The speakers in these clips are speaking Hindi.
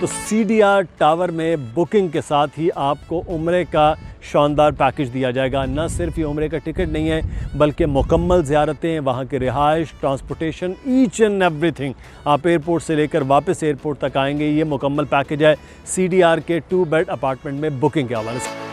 तो CDR टावर में बुकिंग के साथ ही आपको उम्रे का शानदार पैकेज दिया जाएगा। न सिर्फ ये उम्रे का टिकट नहीं है बल्कि मुकम्मल ज़ियारतें, वहाँ के रिहाइश, ट्रांसपोर्टेशन, ईच एंड एवरीथिंग। आप एयरपोर्ट से लेकर वापस एयरपोर्ट तक आएंगे। ये मुकम्मल पैकेज है CDR के 2 बेड अपार्टमेंट में बुकिंग के हवाले से।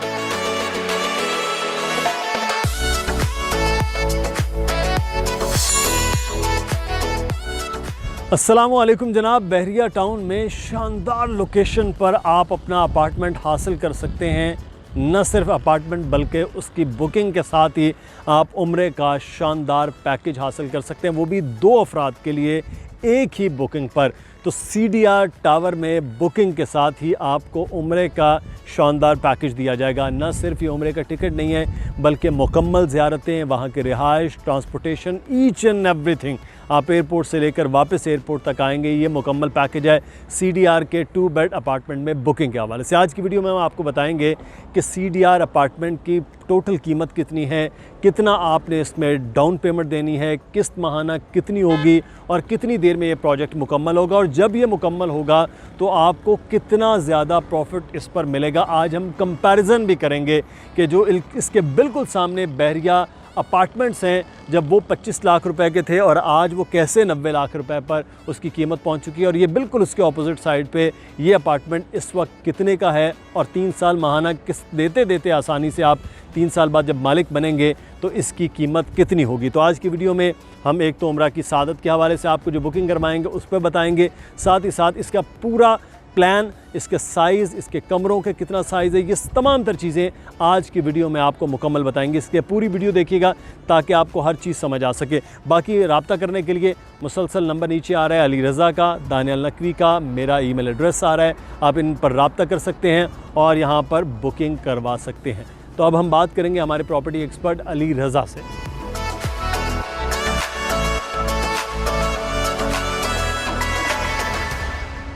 अस्सलामुअलैकुम जनाब, बहरिया टाउन में शानदार लोकेशन पर आप अपना अपार्टमेंट हासिल कर सकते हैं। न सिर्फ अपार्टमेंट बल्कि उसकी बुकिंग के साथ ही आप उम्रे का शानदार पैकेज हासिल कर सकते हैं, वो भी 2 अफराद के लिए एक ही बुकिंग पर। तो CDR टावर में बुकिंग के साथ ही आपको उम्रे का शानदार पैकेज दिया जाएगा। न सिर्फ ये उम्रे का टिकट नहीं है बल्कि मुकम्मल ज़ियारतें, वहाँ के रिहाइश, ट्रांसपोर्टेशन, ईच एंड एवरीथिंग। आप एयरपोर्ट से लेकर वापस एयरपोर्ट तक आएंगे। ये मुकम्मल पैकेज है CDR के 2 बेड अपार्टमेंट में बुकिंग के हवाले से। आज की वीडियो में हम आपको बताएंगे कि CDR अपार्टमेंट की टोटल कीमत कितनी है, कितना आपने इसमें डाउन पेमेंट देनी है, किस्त माहाना कितनी होगी और कितनी देर में ये प्रोजेक्ट मुकम्मल होगा, और जब ये मुकम्मल होगा तो आपको कितना ज़्यादा प्रॉफिट इस पर मिलेगा। आज हम कंपैरिजन भी करेंगे कि जो इसके बिल्कुल सामने बहरिया अपार्टमेंट्स हैं, जब वो 25 लाख रुपए के थे और आज वो कैसे 90 लाख रुपए पर उसकी कीमत पहुंच चुकी है, और ये बिल्कुल उसके ऑपोजिट साइड पे ये अपार्टमेंट इस वक्त कितने का है, और 3 साल माहाना किस्त देते देते आसानी से आप 3 साल बाद जब मालिक बनेंगे तो इसकी कीमत कितनी होगी। तो आज की वीडियो में हम एक तो उम्रा की सादत के हवाले से आपको जो बुकिंग करवाएंगे उस पर बताएंगे, साथ ही साथ इसका पूरा प्लान, इसके साइज़, इसके कमरों के कितना साइज़ है, ये तमाम तर चीज़ें आज की वीडियो में आपको मुकम्मल बताएंगे। इसके पूरी वीडियो देखिएगा ताकि आपको हर चीज़ समझ आ सके। बाकी रब्ता करने के लिए मुसलसल नंबर नीचे आ रहा है, अली रज़ा का, दानियल नकवी का, मेरा ईमेल एड्रेस आ रहा है, आप इन पर रब्ता कर सकते हैं और यहाँ पर बुकिंग करवा सकते हैं। तो अब हम बात करेंगे हमारे प्रॉपर्टी एक्सपर्ट अली रज़ा से।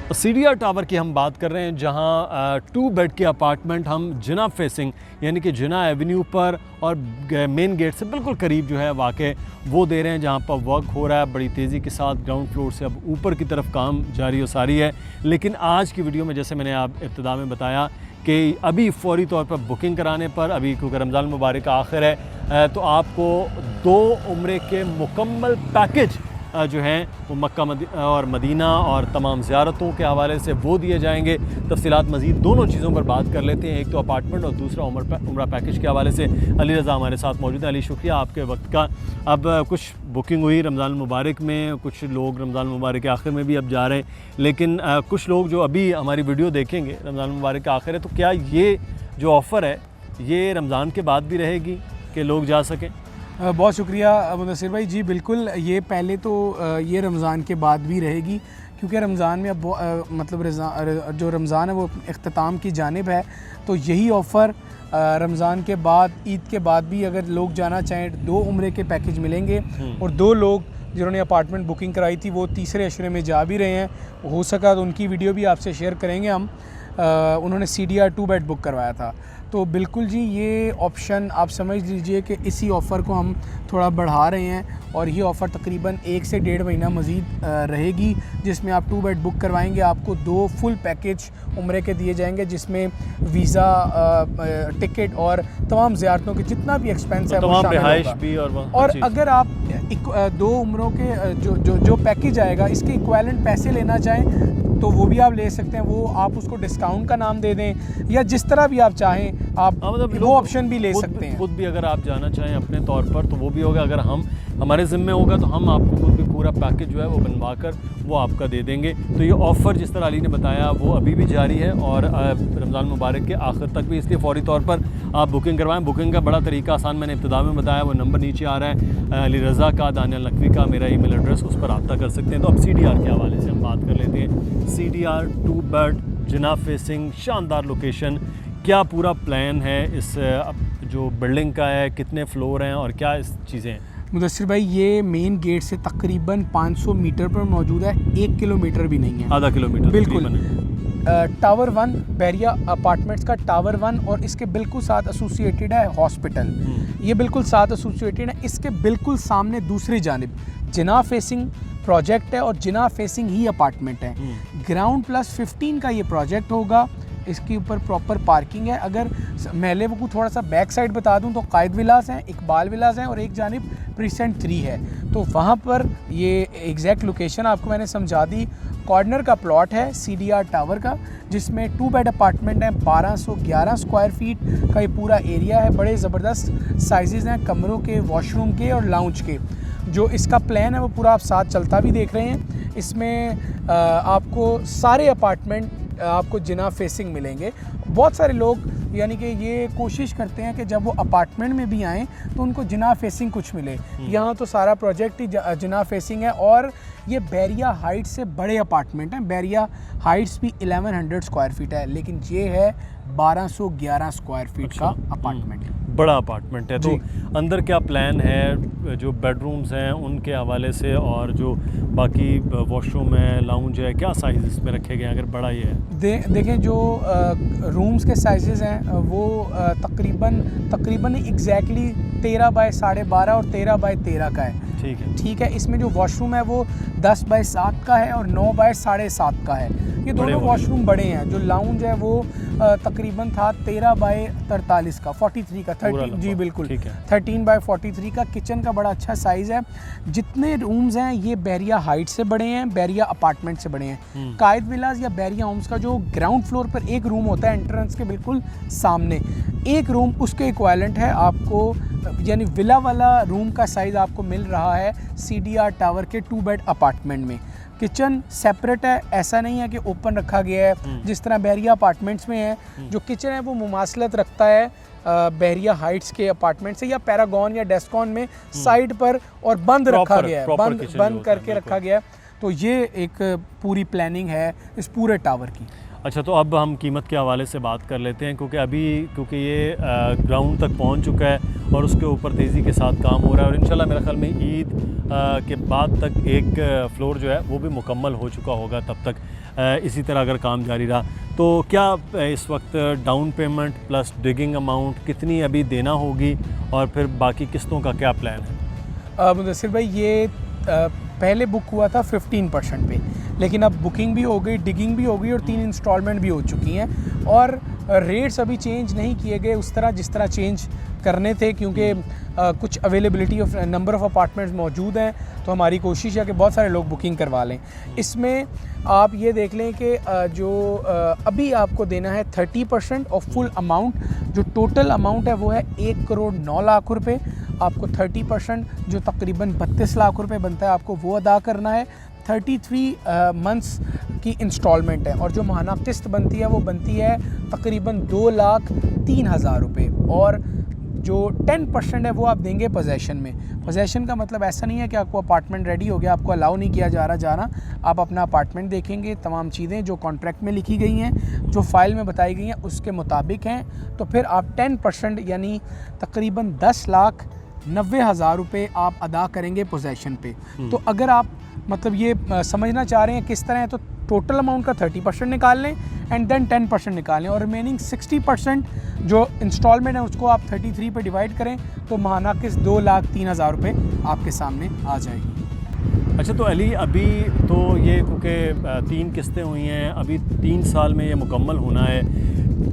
CDR टावर की हम बात कर रहे हैं, जहां 2 बेड के अपार्टमेंट हम जिना फेसिंग यानी कि जिना एवेन्यू पर और मेन गेट से बिल्कुल करीब जो है वाक़ वो दे रहे हैं, जहां पर वर्क हो रहा है बड़ी तेज़ी के साथ। ग्राउंड फ्लोर से अब ऊपर की तरफ काम जारी और सारी है। लेकिन आज की वीडियो में जैसे मैंने आप इब्तिदा में बताया कि अभी फ़ौरी तौर पर बुकिंग कराने पर, अभी क्योंकि रमज़ान मुबारक का आखिर है, तो आपको 2 उम्रे के मुकम्मल पैकेज जो हैं वो मक्का और मदीना और तमाम ज़ियारतों के हवाले से वो दिए जाएंगे। तफसीलात मज़ीद दोनों चीज़ों पर बात कर लेते हैं, एक तो अपार्टमेंट और दूसरा उम्रा पैकेज के हवाले से। अली रज़ा हमारे साथ मौजूद है। अली, शुक्रिया आपके वक्त का। अब कुछ बुकिंग हुई रमज़ान मुबारक में, कुछ लोग रमज़ान मुबारक के आखिर में भी अब जा रहे हैं, लेकिन कुछ लोग जो अभी हमारी वीडियो देखेंगे रमज़ान मुबारक के आखिर है, तो क्या ये जो ऑफ़र है ये रमज़ान के बाद भी रहेगी कि लोग जा सकें? बहुत शुक्रिया मुदस्सिर भाई। जी बिल्कुल, ये पहले तो ये रमज़ान के बाद भी रहेगी, क्योंकि रमज़ान में अब मतलब जो रमज़ान है वो इख्तिताम की जानिब है। तो यही ऑफ़र रमज़ान के बाद, ईद के बाद भी अगर लोग जाना चाहें, 2 उम्रे के पैकेज मिलेंगे। और 2 लोग जिन्होंने अपार्टमेंट बुकिंग कराई थी वो तीसरे अशरे में जा भी रहे हैं, हो सका तो उनकी वीडियो भी आपसे शेयर करेंगे हम। उन्होंने CDR 2 बेड बुक करवाया था। तो बिल्कुल जी, ये ऑप्शन आप समझ लीजिए कि इसी ऑफ़र को हम थोड़ा बढ़ा रहे हैं, और ये ऑफ़र तकरीबन 1 से 1.5 महीना मज़ीद रहेगी, जिसमें आप 2 बेड बुक करवाएंगे, आपको 2 फुल पैकेज उम्रे के दिए जाएंगे, जिसमें वीज़ा, टिकट और तमाम ज़ियारतों के जितना भी एक्सपेंस है वो शामिल होगा। और अगर आप 2 उम्रों के जो पैकेज आएगा इसके इक्विवेलेंट पैसे लेना चाहें तो वो भी आप ले सकते हैं। वो आप उसको डिस्काउंट का नाम दे दें, या जिस तरह भी आप चाहें आप मतलब वो ऑप्शन भी ले सकते हैं। खुद भी अगर आप जाना चाहें अपने तौर पर तो वो भी होगा। अगर हमारे ज़िम्मे होगा तो हम आपको खुद भी पूरा पैकेज जो है वो बनवा कर वो आपका दे देंगे। तो ये ऑफ़र जिस तरह अली ने बताया वो अभी भी जारी है और रमज़ान मुबारक के आखिर तक भी, इसलिए फ़ौरी तौर पर आप बुकिंग करवाएं। बुकिंग का बड़ा तरीका आसान मैंने इब्तिदा में बताया, वो नंबर नीचे आ रहा है, अली रज़ा का, दानियल नकवी का, मेरा ईमेल एड्रेस, उस पर रब्ता कर सकते हैं। तो अब CDR के हवाले से हम बात कर लेते हैं। CDR 2 बेड जिना फेसिंग, शानदार लोकेशन, क्या पूरा प्लान है इस जो बिल्डिंग का है, कितने फ्लोर हैं और क्या इस चीज़ें हैं? मुदस्सिर भाई, ये मेन गेट से तकरीबन 500 मीटर पर मौजूद है, 1 किलोमीटर भी नहीं है, आधा किलोमीटर बिल्कुल। टावर 1 बहरिया अपार्टमेंट्स का टावर 1 और इसके बिल्कुल साथ एसोसिएटेड है हॉस्पिटल। ये बिल्कुल साथ एसोसिएटेड है। इसके बिल्कुल सामने दूसरी जानिब जिना फेसिंग प्रोजेक्ट है और जिना फेसिंग ही अपार्टमेंट है। ग्राउंड प्लस 15 का ये प्रोजेक्ट होगा। इसके ऊपर प्रॉपर पार्किंग है। अगर महले को थोड़ा सा बैक साइड बता दूं तो कायद विलास हैं, इकबाल विलास हैं और एक जानिब प्रीसेंट 3 है। तो वहाँ पर ये एग्जैक्ट लोकेशन आपको मैंने समझा दी। कॉर्नर का प्लॉट है CDR टावर का, जिसमें 2 बेड अपार्टमेंट हैं। 1211 स्क्वायर फीट का ये पूरा एरिया है। बड़े ज़बरदस्त साइजेज़ हैं कमरों के, वॉशरूम के और लाउंज के। जो इसका प्लान है वो पूरा आप साथ चलता भी देख रहे हैं। इसमें आपको सारे अपार्टमेंट आपको जिना फेसिंग मिलेंगे। बहुत सारे लोग यानी कि ये कोशिश करते हैं कि जब वो अपार्टमेंट में भी आएँ तो उनको जिना फेसिंग कुछ मिले। यहाँ तो सारा प्रोजेक्ट ही जिना फेसिंग है और ये बैरिया हाइट्स से बड़े अपार्टमेंट हैं। बैरिया हाइट्स भी 1100 स्क्वायर फीट है, लेकिन ये है 1211 स्क्वायर फीट का अपार्टमेंट। बड़ा अपार्टमेंट है। तो अंदर क्या प्लान है, जो बेडरूम्स हैं उनके हवाले से, और जो बाकी वॉशरूम है, लाउंज है, क्या साइज इसमें रखे गए हैं अगर बड़ा ये है? देखें जो रूम्स के साइजेज़ हैं वो तकरीबन एग्जैक्टली 13 बाय 12.5 और 13 बाय 13 का है। ठीक है। इसमें जो वॉशरूम है वो 10 बाय 7 का है और 9 बाय 7.5 का है। ये दोनों वॉशरूम बड़े हैं। जो लाउंज है वो तकरीबन था 13 बाय 43 का, 43 का, 30 जी बिल्कुल 13 बाय 43 का। किचन का बड़ा अच्छा साइज़ है। जितने रूम्स हैं ये बैरिया हाइट से बड़े हैं, बैरिया अपार्टमेंट से बड़े हैं। कायद विलास या बैरिया होम्स का जो ग्राउंड फ्लोर पर एक रूम होता है एंट्रेंस के बिल्कुल सामने, एक रूम उसके इक्वालेंट है आपको, यानी विला वाला रूम का साइज़ आपको मिल रहा है CDR टावर के 2 बेड अपार्टमेंट में। किचन सेपरेट है, ऐसा नहीं है कि ओपन रखा गया है जिस तरह बैरिया अपार्टमेंट्स में है। जो किचन है वो मुमासलत रखता है बैरिया हाइट्स के अपार्टमेंट से या पैरागॉन या डेस्कॉन में साइड पर, और बंद रखा गया है, बंद करके रखा गया है। तो ये एक पूरी प्लानिंग है इस पूरे टावर की। अच्छा, तो अब हम कीमत के हवाले से बात कर लेते हैं, क्योंकि ये ग्राउंड तक पहुंच चुका है और उसके ऊपर तेज़ी के साथ काम हो रहा है और इंशाल्लाह मेरे ख्याल में ईद के बाद तक एक फ्लोर जो है वो भी मुकम्मल हो चुका होगा। तब तक इसी तरह अगर काम जारी रहा तो क्या इस वक्त down payment plus digging amount कितनी अभी देना होगी और फिर बाकी किस्तों का क्या प्लान है? मुदस्सिर भाई, ये पहले बुक हुआ था 15% पे, लेकिन अब बुकिंग भी हो गई, डिगिंग भी हो गई और 3 इंस्टॉलमेंट भी हो चुकी हैं। और रेट्स अभी चेंज नहीं किए गए उस तरह जिस तरह चेंज करने थे, क्योंकि कुछ availability of number of apartments मौजूद हैं। तो हमारी कोशिश है कि बहुत सारे लोग बुकिंग करवा लें। इसमें आप ये देख लें कि जो अभी आपको देना है 30% ऑफ फुल अमाउंट। जो टोटल अमाउंट है वो है 1 करोड़ 9 लाख रुपए। आपको 30% जो तकरीबन 32 लाख रुपए बनता है आपको वो अदा करना है। 33 मंथ्स की इंस्टॉलमेंट है और जो माहाना किस्त बनती है वो बनती है तकरीबन 2,03,000 रुपये। और जो 10% है वो आप देंगे पोजेसन में। पोजेसन का मतलब ऐसा नहीं है कि आपको अपार्टमेंट रेडी हो गया, आपको अलाउ नहीं किया जा रहा जाना। आप अपना अपार्टमेंट देखेंगे, तमाम चीज़ें जो कॉन्ट्रैक्ट में लिखी गई हैं, जो फाइल में बताई गई हैं उसके मुताबिक हैं, तो फिर आप 10% यानी तकरीबन 10,90,000 रुपये आप अदा करेंगे पोजेसन पे। तो अगर आप मतलब ये समझना चाह रहे हैं किस तरह है, तो टोटल अमाउंट का 30% निकाल लें एंड देन 10% निकाल लें और रिमेनिंग 60% जो इंस्टॉलमेंट है उसको आप 33 पे डिवाइड करें तो माहाना किस्त 2,03,000 रुपये आपके सामने आ जाएगी। अच्छा, तो अली अभी तो ये क्योंकि 3 किस्तें हुई हैं, अभी 3 साल में ये मुकम्मल होना है,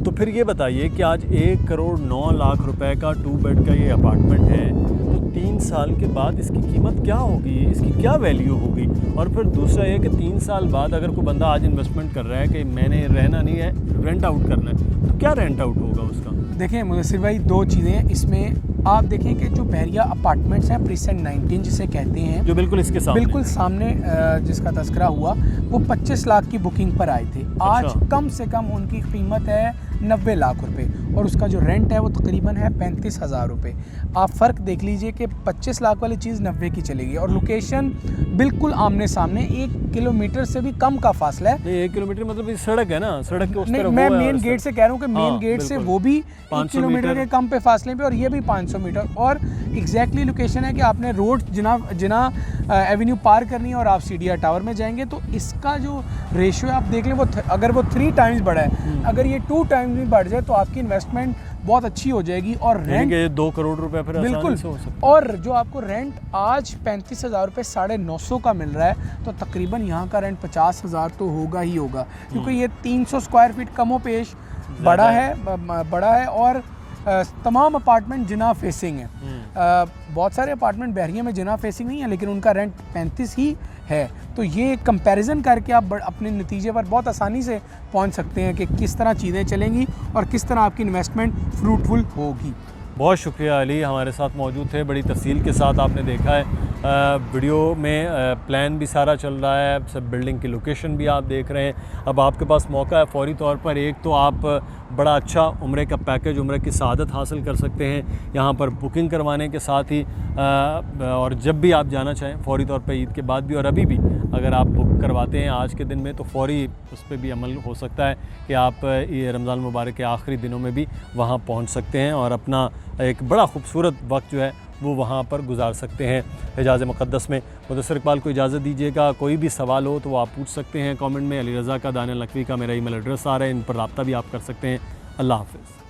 तो फिर ये बताइए कि आज 1 करोड़ 9 लाख रुपए का 2 बेड का ये अपार्टमेंट है, तो 3 साल के बाद इसकी कीमत क्या होगी, इसकी क्या वैल्यू होगी? और फिर दूसरा ये कि 3 साल बाद अगर कोई बंदा आज इन्वेस्टमेंट कर रहा है कि मैंने रहना नहीं है, रेंट आउट करना है, तो क्या रेंट आउट होगा उसका? देखें मुदस्सिर भाई, 2 चीज़ें हैं इसमें। आप देखें कि जो बैरिया अपार्टमेंट्स हैं प्रीसेंट 19 जिसे कहते हैं, जो बिल्कुल इसके सामने जिसका तस्करा हुआ, वो 25 लाख की बुकिंग पर आए थे। आज कम से कम उनकी कीमत है 90 लाख रुपए और उसका जो रेंट है वो तकरीबन है 35,000 रुपये। आप फ़र्क देख लीजिए कि 25 लाख वाली चीज़ 90 की चलेगी और लोकेशन बिल्कुल आमने सामने, 1 किलोमीटर से भी कम का फासला है। 1 किलोमीटर मतलब सड़क है ना, सड़क के उस तरफ मैं मेन गेट से कह रहा हूँ कि मेन गेट से वो भी 1 किलोमीटर के कम पे फासले पे और ये भी 500 मीटर और एग्जैक्टली लोकेशन है कि आपने रोड जिना एवेन्यू पार करनी है और आप CDR टावर में जाएंगे। तो इसका जो रेशियो आप देख लें वो अगर वो 3 टाइम्स बढ़ा है, अगर ये 2 टाइम्स भी बढ़ जाए तो आपकी इन्वेस्टमेंट बहुत अच्छी हो जाएगी। और यानी रेंट कि 2 करोड़ रुपए फिर आसानी बिल्कुल, से हो सकता और जो आपको रेंट आज 35,000 रुपये 950 का मिल रहा है, तो तकरीबन यहाँ का रेंट 50,000 तो होगा ही होगा, क्योंकि ये 300 स्क्वायर फीट कमो पेश बड़ा है और तमाम अपार्टमेंट जिना फेसिंग है। बहुत सारे अपार्टमेंट बहरिया में जिना फेसिंग नहीं है, लेकिन उनका रेंट 35 ही है। तो ये कंपैरिजन करके आप अपने नतीजे पर बहुत आसानी से पहुंच सकते हैं कि किस तरह चीज़ें चलेंगी और किस तरह आपकी इन्वेस्टमेंट फ्रूटफुल होगी। बहुत शुक्रिया अली, हमारे साथ मौजूद थे, बड़ी तफसील के साथ आपने देखा है। वीडियो में प्लान भी सारा चल रहा है, सब बिल्डिंग की लोकेशन भी आप देख रहे हैं। अब आपके पास मौका है फ़ौरी तौर पर, एक तो आप बड़ा अच्छा उम्रे का पैकेज, उम्रे की सआदत हासिल कर सकते हैं यहाँ पर बुकिंग करवाने के साथ ही, और जब भी आप जाना चाहें फ़ौरी तौर पर, ईद के बाद भी और अभी भी अगर आप बुक करवाते हैं आज के दिन में, तो फ़ौरी उस पर भी अमल हो सकता है कि आप ये रमज़ान मुबारक के आखिरी दिनों में भी वहाँ पहुँच सकते हैं और अपना एक बड़ा खूबसूरत वक्त जो है वो वहाँ पर गुजार सकते हैं। हिजाज़ मुक़द्दस में मुदस्सिर इक़बाल को इजाज़त दीजिएगा। कोई भी सवाल हो तो वो आप पूछ सकते हैं कमेंट में। अली रज़ा का, दानियल नकवी का मेरा ईमेल एड्रेस आ रहा है, इन पर रब्ता भी आप कर सकते हैं। अल्लाह हाफ़िज़।